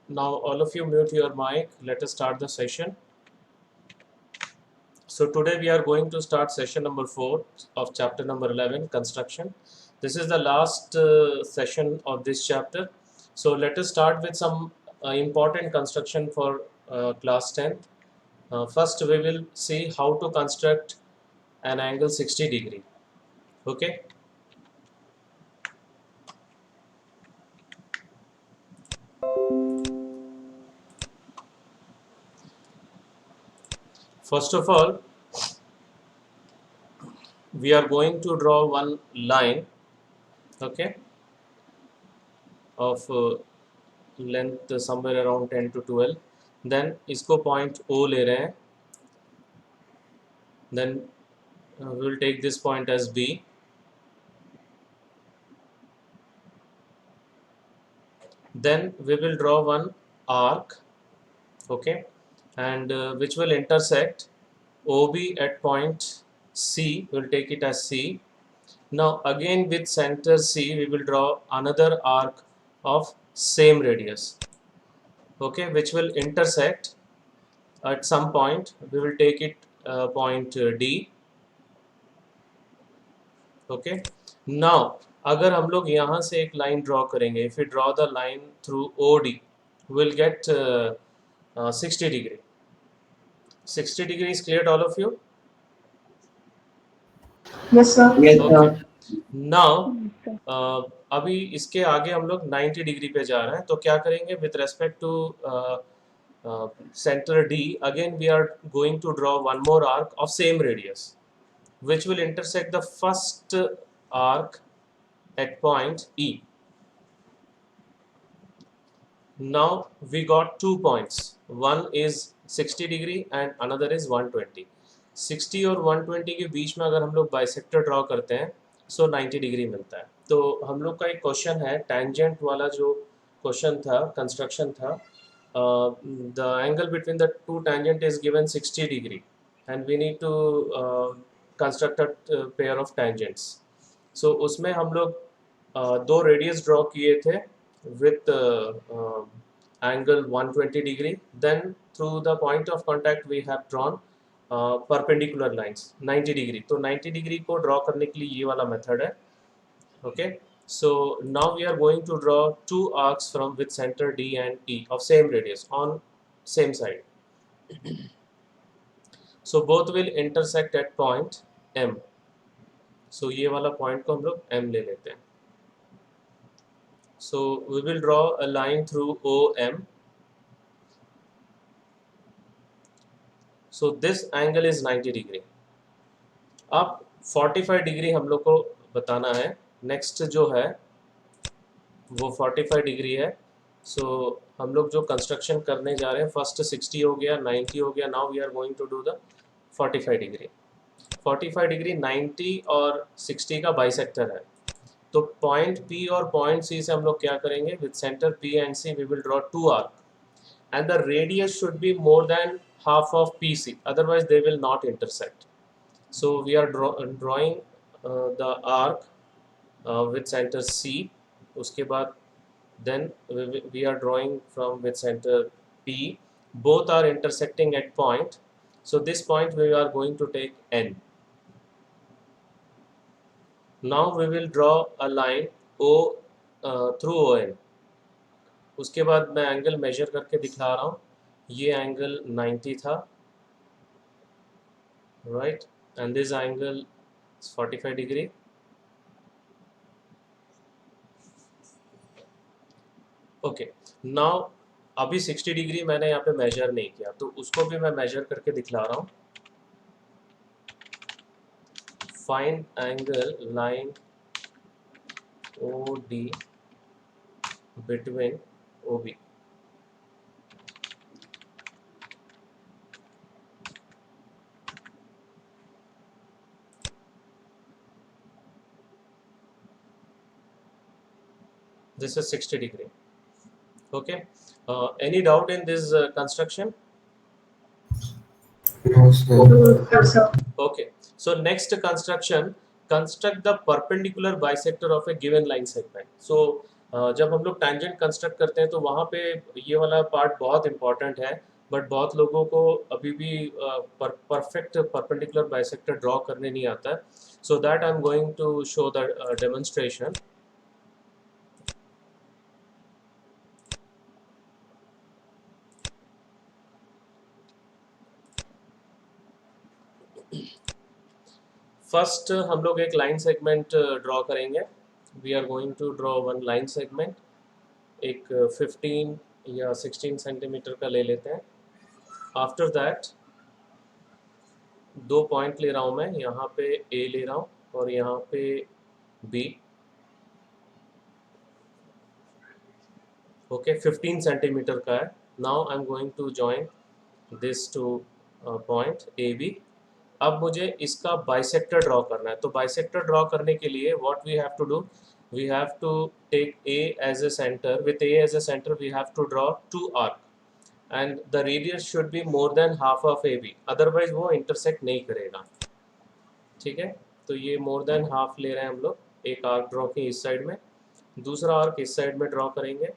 Now all of you mute your mic. Let us start the session. So today we are going to start session number 4 of chapter number 11, construction. This is the last session of this chapter. So let us start with some important construction for class 10th. First we will see how to construct an angle 60 degree. Okay. First of all, we are going to draw one line, okay, of length somewhere around 10 to 12. Then इसको point O ले रहे हैं. Then we will take this point as B. Then we will draw one arc, okay, and which will intersect OB at point C. We will take it as C. Now again with center C, we will draw another arc of same radius, okay, which will intersect at some point. We will take it point D. Okay. Now अगर हम लोग यहाँ से एक line draw करेंगे, if we draw the line through OD, we'll get 60 degree. 60 degree is clear to all of you? Yes, sir. Yes, Okay. sir. Now अभी इसके आगे हम लोग 90 डिग्री पे जा रहे हैं, तो क्या करेंगे with respect to center D, again we are going to draw one more arc of same radius, which will intersect the first arc at point E. Now we got 2 points. One is 60 degree and another is 120. 60 और 120 के बीच में अगर हम लोग bisector draw करते हैं, सो 90 degree मिलता है. तो हम लोग का एक क्वेश्चन है, टेंजेंट वाला जो क्वेश्चन था, कंस्ट्रक्शन था, the angle between the two tangent is given 60 degree and we need to construct a pair of tangents. So उसमें हम लोग दो रेडियस ड्रॉ किए थे with angle 120 degree. Then through the point of contact we have drawn perpendicular lines 90 degree. तो 90 degree को draw करने के लिए ये वाला method है. Okay. So now we are going to draw two arcs from with center D and E of same radius on same side. So both will intersect at point M. So ये वाला point को हम लोग M ले लेते हैं. So we will draw a line through OM. So this angle is 90 degree. अब 45 degree हम लोग को बताना है. नेक्स्ट जो है वो 45 डिग्री है. सो हम लोग जो कंस्ट्रक्शन करने जा रहे हैं, फर्स्ट 60 हो गया, 90 हो गया. Now we are going to do the 45 degree. 45 degree 90 और 60 का बाइसेक्टर है. तो पॉइंट P और पॉइंट C से हम लोग क्या करेंगे, with centre P and C we will draw two arc and the radius should be more than half of PC, otherwise they will not intersect. So we are drawing the arc with center C. उसके बाद then we are drawing from with center P. Both are intersecting at point. So this point we are going to take N. Now we will draw a line O through ON. उसके बाद मैं angle measure करके दिखा रहा हूँ. ये angle 90 था, right, and this angle 45 degree. Okay. Now अभी 60 डिग्री मैंने यहाँ पे मेजर नहीं किया, तो उसको भी मैं मेजर करके दिखला रहा हूँ. Find angle line OD between OB. This is 60 degree. Okay. Any doubt in this construction? No, sir. No, sir. Okay. So next construction, construct the perpendicular bisector of a given line segment. So जब हम लोग tangent construct करते हैं तो वहाँ पे ये वाला पार्ट बहुत इंपॉर्टेंट है, बट बहुत लोगों को अभी भी परफेक्ट परपेंडिकुलर बाइसेक्टर ड्रॉ करने नहीं आता है. So that I am going to show the demonstration. First हम लोग एक लाइन सेगमेंट ड्रॉ करेंगे. We are going to draw one line segment. एक 15 या 16 सेंटीमीटर का ले लेते हैं. आफ्टर दैट दो पॉइंट ले रहा हूँ मैं, यहाँ पे ए ले रहा हूँ और यहाँ पे बी. ओके, 15 सेंटीमीटर का है. Now I am going to join this two point A B. अब मुझे इसका बाइसेक्टर ड्रॉ करना है. तो बाइसेक्टर ड्रॉ करने के लिए what we have to do, we have to take A as a centre. With A as a centre we have to draw two arc and the radius should be more than half of A B, otherwise वो intersect नहीं करेगा. ठीक है, तो ये मोर than half ले रहे हैं हम लोग. एक आर्क ड्रॉ की इस साइड में, दूसरा आर्क इस साइड में ड्रॉ करेंगे.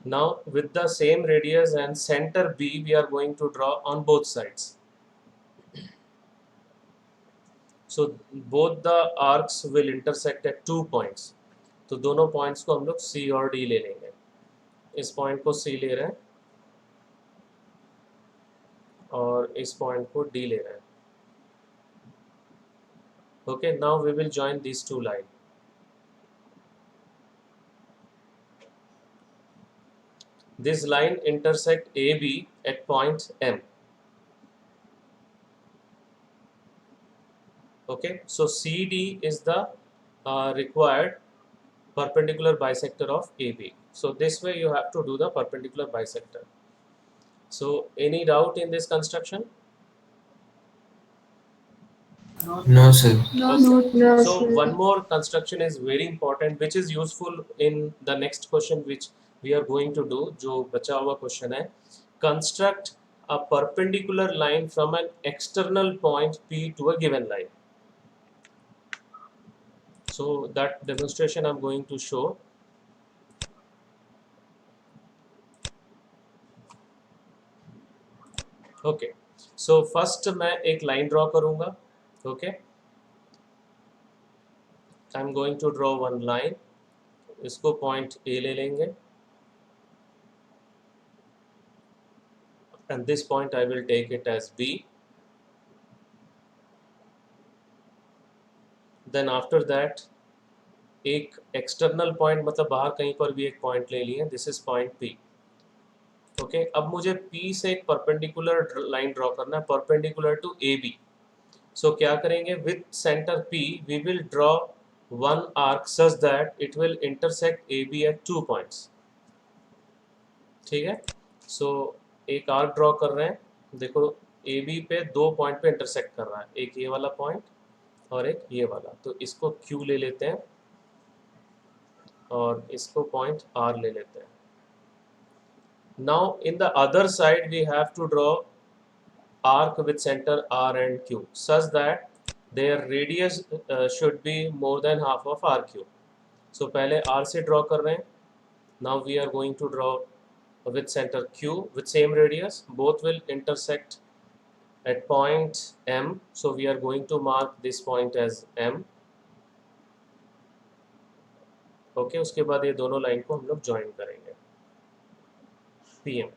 Now with the same radius and centre B we are going to draw on both sides. So both the arcs will intersect at 2 points. तो दोनों पॉइंट्स को हम लोग C और D ले लेंगे. इस पॉइंट को C ले रहे हैं और इस पॉइंट को D ले रहे हैं. Okay, now we will join these two lines. This line intersect AB at point M. Okay, so CD is the required perpendicular bisector of AB. So this way you have to do the perpendicular bisector. So any doubt in this construction? No, sir. No, So sir. one more construction is very important, which is useful in the next question which we are going to do. जो बचा हुआ question है, construct a perpendicular line from an external point P to a given line. So that demonstration I'm going to show. Okay, so first मैं एक line draw करूँगा. Okay, I'm going to draw one line. इसको point A ले लेंगे and this point I will take it as B. Then after that एक external point मतलब बाहर कहीं पर भी एक point ले लिए. This is point P. Okay, अब मुझे P से एक perpendicular line draw करना है, perpendicular to AB. So क्या करेंगे, with center P we will draw one arc such that it will intersect AB at 2 points. ठीक है, so एक arc draw कर रहे हैं. देखो AB पे दो point पे intersect कर रहा है, एक ये वाला point और एक ये वाला. तो इसको Q ले लेते हैं और इसको point R ले लेते हैं. Now in the other side we have to draw arc with center R and Q such that their radius should be more than half of RQ. So पहले R से draw कर रहे हैं. Now we are going to draw with center Q with same radius. Both will intersect at point M. So we are going to mark this point as M. Okay, उसके बाद ये दोनों line को हम लोग join करेंगे. PM.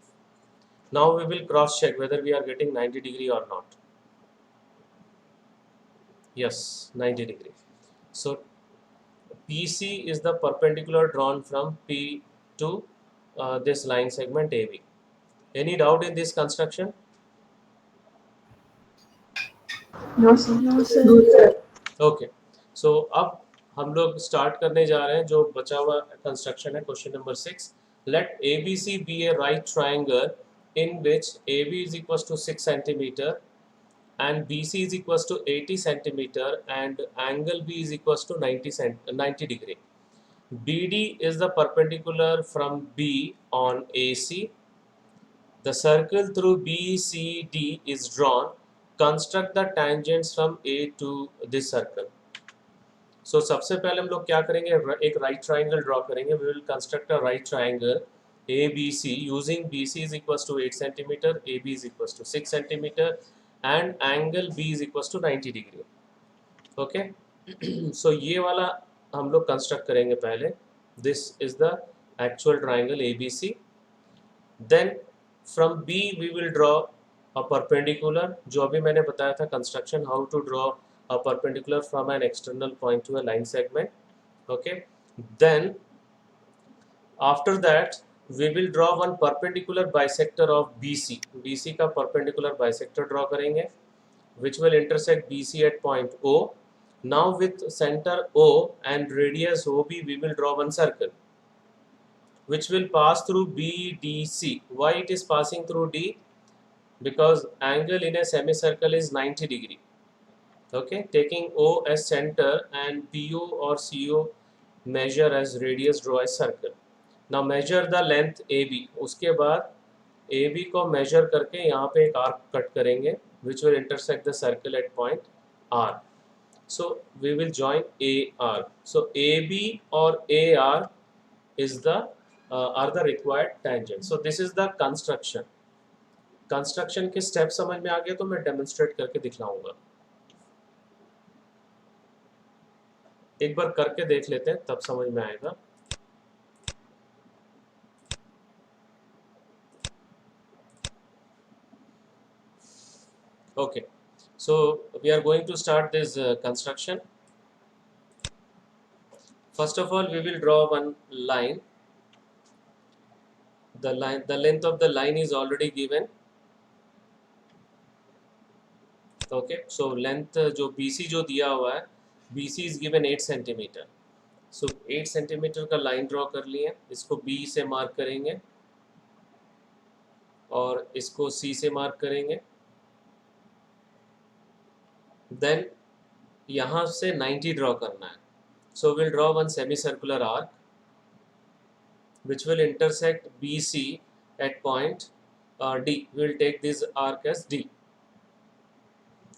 Now we will cross check whether we are getting 90 degree or not. Yes, 90 degree. So PC is the perpendicular drawn from P to this line segment AB. Any doubt in this construction? No, sir. No, sir. Okay, so अब हम लोग start करने जा रहे हैं. जो बचा हुआ कंस्ट्रक्शन है question number 6. Let ABC be a right triangle in which AB is equals to 6 centimeter and BC is equals to 80 centimeter and angle B is equals to 90 degree. BD is the perpendicular from B on AC. The circle through BCD is drawn. Construct the tangents from A to this circle. So सबसे पहले हम लोग क्या करेंगे, एक right triangle draw करेंगे. We will construct a right triangle ABC using BC is equals to 8 centimeter, AB is equals to 6 centimeter and angle B is equals to 90 degree. Okay. So ये वाला हम लोग कंस्ट्रक्ट करेंगे पहले. This is the actual triangle ABC. Then from B we will draw a perpendicular, जो अभी मैंने बताया था construction, how to draw a perpendicular from an external point to a line segment. Okay. Then after that we will draw one perpendicular bisector of BC. BC का perpendicular bisector draw करेंगे which will intersect BC at point O. Now with center O and radius OB we will draw one circle which will pass through BDC. Why it is passing through D? Because angle in a semicircle is 90 degree. Okay, taking O as center and PO or CO measure as radius, draw a circle. Now measure the length AB. उसके बाद AB को measure करके यहाँ पे एक arc cut करेंगे which will intersect the circle at point R. So we will join AR. So AB or AR is the are the required tangent. So this is the construction. Construction के step समझ में आ गया तो मैं demonstrate करके दिखलाऊंगा. एक बार करके देख लेते हैं तब समझ में आएगा. Okay, so we are going to start this construction. First of all, we will draw one line. The length of the line is already given. Okay, so length जो BC जो दिया हुआ है, BC is given 8 centimeter. So 8 centimeter का line draw कर लिए. इसको B से mark करेंगे और इसको C से mark करेंगे. Then यहाँ से 90 draw करना है. So we'll draw one semicircular arc which will intersect BC at point D. We will take this arc as D.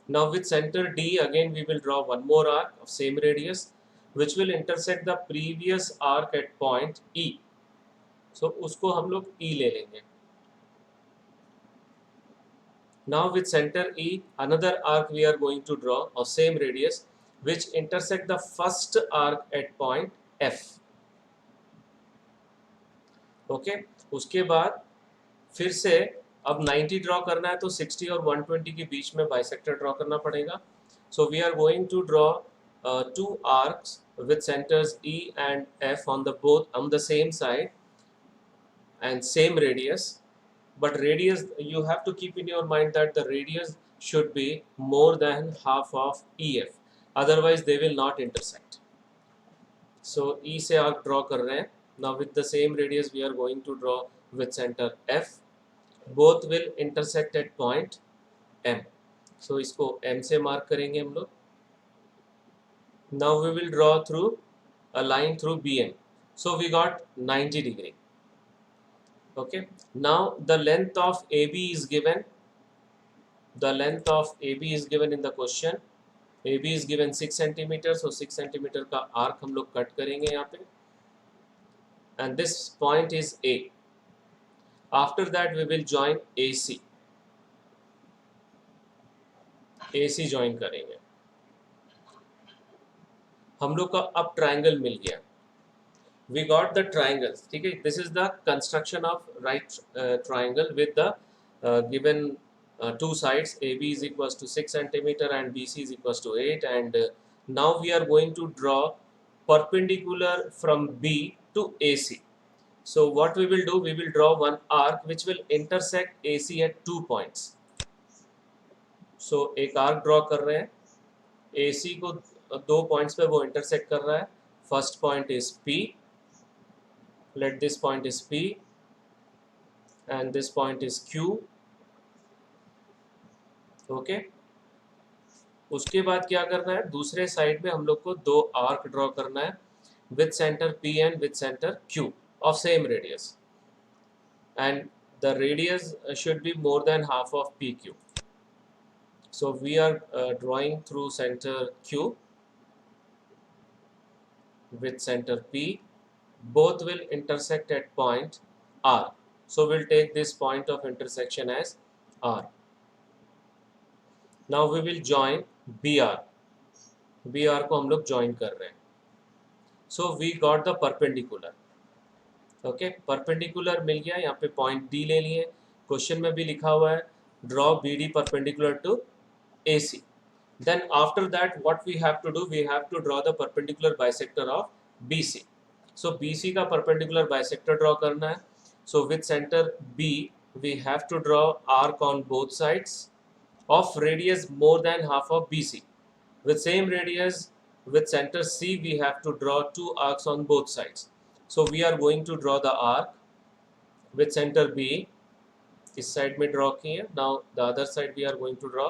Now with center D again we will draw one more arc of same radius which will intersect the previous arc at point E. So उसको हम लोग E ले लेंगे. Now with center E another arc we are going to draw of same radius which intersect the first arc at point F. Okay, उसके बाद फिर से अब 90 ड्रॉ करना है तो 60 और 120 के बीच में बाइसेक्टर ड्रॉ करना पड़ेगा. So we are going to draw two arcs with centers E and F on the both on the same side and same radius. But radius, you have to keep in your mind that the radius should be more than half of EF, otherwise they will not intersect. So E से arc draw कर रहे हैं. Now with the same radius we are going to draw with center F. Both will intersect at point M. So इसको M से mark करेंगे हम लोग. Now we will draw through a line through BM. So we got 90 degree. Okay. Now the length of AB is given. The length of AB is given in the question. AB is given 6 centimeter. So 6 centimeter का arc हम लोग cut करेंगे यहाँ पे. And this point is A. After that we will join AC. AC join करेंगे. हम लोग का अब triangle मिल गया. We got the triangles. ठीक है. This is the construction of right triangle with the given two sides. AB is equals to 6 centimeter and BC is equals to 8. And now we are going to draw perpendicular from B to AC. So what we will do, we will draw one arc which will intersect AC at 2 points. So एक arc draw कर रहे हैं. AC को 2 points पे वो intersect कर रहा है. First point is P. Let this point is P. And this point is Q. Okay. उसके बाद क्या करना है, दूसरे साइड में हम लोग को 2 arc draw करना है with center P and with center Q of same radius, and the radius should be more than half of PQ. So we are drawing through center Q. with center P. Both will intersect at point R. So we'll take this point of intersection as R. Now we will join BR. BR को हम लोग join कर रहे हैं. So we got the perpendicular. Okay perpendicular मिल गया. यहाँ पे पॉइंट डी ले लिए. क्वेश्चन में भी लिखा हुआ है draw B D perpendicular to A C. Then after that what we have to do, we have to draw the perpendicular bisector of B C. So B C का perpendicular bisector draw करना है. So with centre B we have to draw arc on both sides of radius more than half of BC. With same radius with center C, we have to draw two arcs on both sides. So we are going to draw the arc with center B. इस side में draw किए. Now the other side we are going to draw.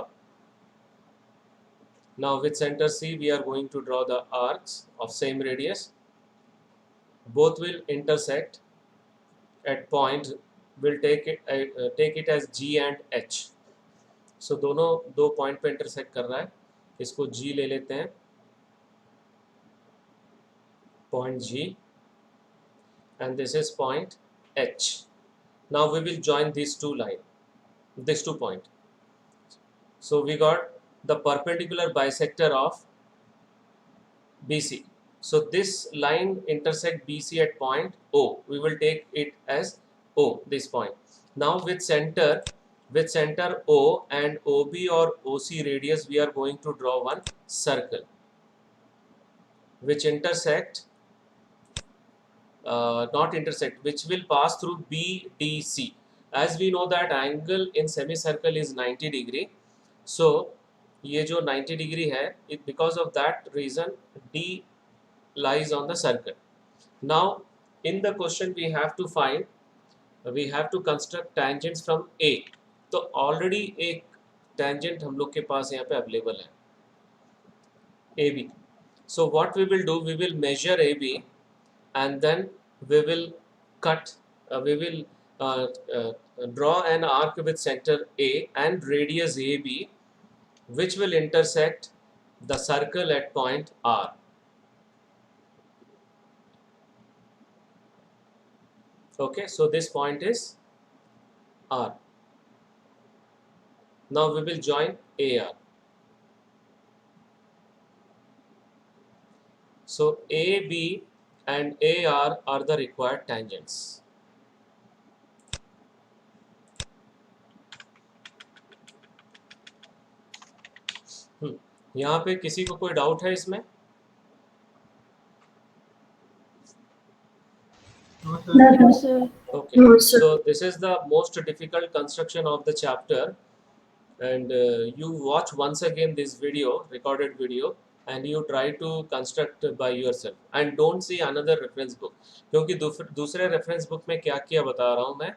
Now with center C, we are going to draw the arcs of same radius. Both will intersect at point. We'll take it as G and H. सो दोनों दो point पे intersect कर रहा है. इसको G ले लेते हैं, point G, and this is point H. Now we will join this two line, this two point. So we got the perpendicular bisector of BC. So this line intersect BC at point O. We will take it as O, this point. Now with center O and OB or OC radius, we are going to draw one circle which intersect, which will pass through BDC. As we know that angle in semicircle is 90 degree. So ये जो 90 degree है, because of that reason D lies on the circle. Now in the question we have to construct tangents from A. तो already एक tangent हम लोग के पास यहाँ पे अवेलेबल है, A B. So what we will do, we will measure A B and then we will draw an arc with centre A and radius A B which will intersect the circle at point R. Okay, so this point is R. Now we will join AR. So AB and AR are the required tangents. यहाँ पे किसी को कोई doubt है इसमें? No, sir. Okay. No, sir. So this is the most difficult construction of the chapter, and you watch once again this video, recorded video, and you try to construct by yourself and don't see another reference book. क्योंकि दूसरे reference book में क्या किया बता रहा हूँ मैं.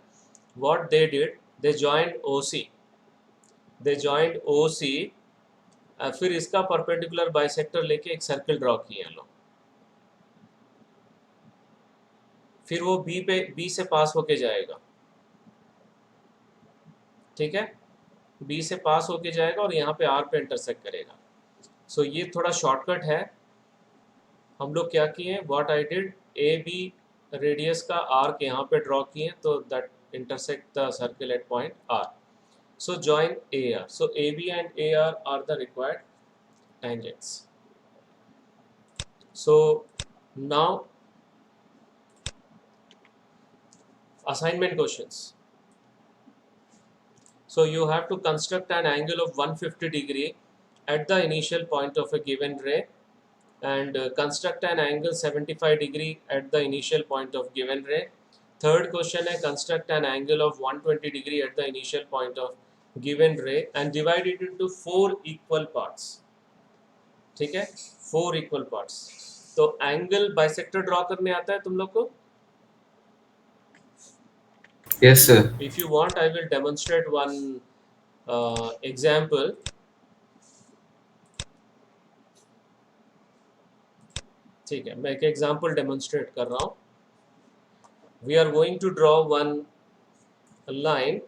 What they did, they joined OC, फिर इसका परपेंडिकुलर बाइसेक्टर लेके एक सर्कल ड्रॉ किए हैं लोग. फिर वो बी से पास होके जाएगा. ठीक है, बी से पास होके जाएगा और यहाँ पे आर पे इंटरसेक्ट करेगा. सो ये थोड़ा शॉर्टकट है. हम लोग क्या किए, what I did, A B radius का आर्क यहाँ पे ड्रॉ किए तो that intersect the circle at point R. So join AR. So AB and AR are the required tangents. So now assignment questions. So you have to construct an angle of 150 degree at the initial point of a given ray and construct an angle 75 degree at the initial point of given ray. Third question है construct an angle of 120 degree at the initial point of given ray and divide it into 4 equal parts. ठीक है, 4 equal parts. तो angle bisector draw करने आता है तुम लोग को? Yes, sir. If you want, I will demonstrate one example. ठीक है, मैं एक एग्जाम्पल डेमोन्स्ट्रेट कर रहा हूँ. We are going to draw one line.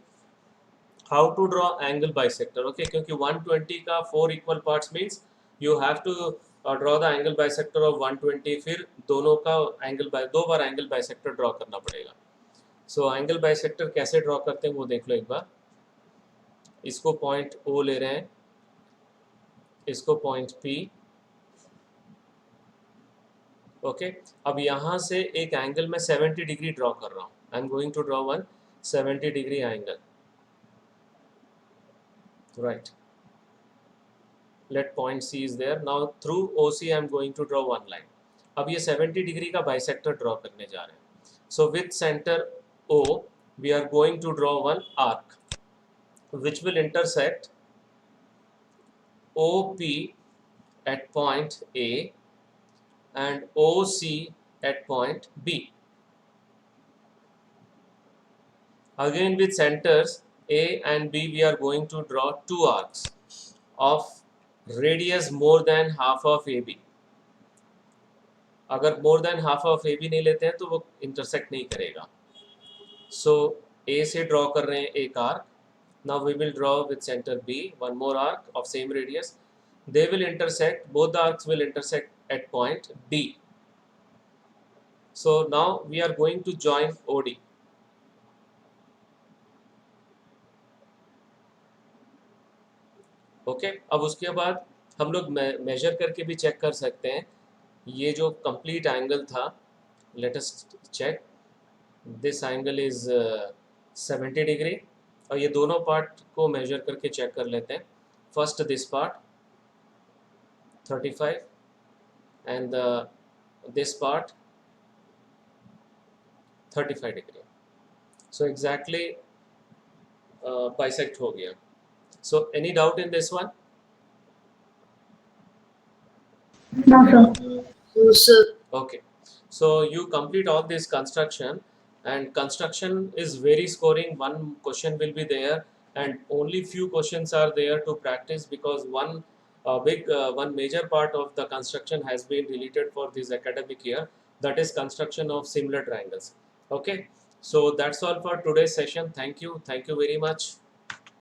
How to draw angle bisector? Okay, क्योंकि 120 का 4 equal parts means you have to और draw the angle bisector of 120, फिर दोनों का एंगल दो बार एंगल बाइसेक्टर ड्रॉ करना पड़ेगा। सो एंगल बाइसेक्टर कैसे ड्रॉ करते हैं वो देख लो एक बार। इसको पॉइंट O ले रहे हैं, इसको पॉइंट P, ओके। अब यहाँ से एक एंगल में 70 डिग्री ड्रॉ कर रहा हूँ। I am going to draw one 70 degree angle, right. Let point C is there. Now through OC I am going to draw one line. अब ये 70 डिग्री का बाइसेक्टर ड्रॉ करने जा रहे हैं। So with center O we are going to draw one arc which will intersect OP at point A and OC at point B. Again with centers A and B we are going to draw two arcs of radius more than half of AB. अगर more than half of AB नहीं लेते हैं तो वो intersect नहीं करेगा। So A से draw कर रहे हैं एक arc. Now we will draw with center B one more arc of same radius. They will intersect, both the arcs will intersect at point D. So now we are going to join OD. Okay अब उसके बाद हम लोग major करके भी check कर सकते हैं। ये जो कंप्लीट एंगल था, let us check, this angle is 70 degree, और ये दोनों पार्ट को मेजर करके चेक कर लेते हैं। First this part 35 and this part 35 degree. So exactly bisect हो गया। So any doubt in this one? No, sir. No, sir. Okay. So you complete all this construction, and construction is very scoring. One question will be there, and only few questions are there to practice, because one major part of the construction has been deleted for this academic year. That is construction of similar triangles. Okay. So that's all for today's session. Thank you. Thank you very much.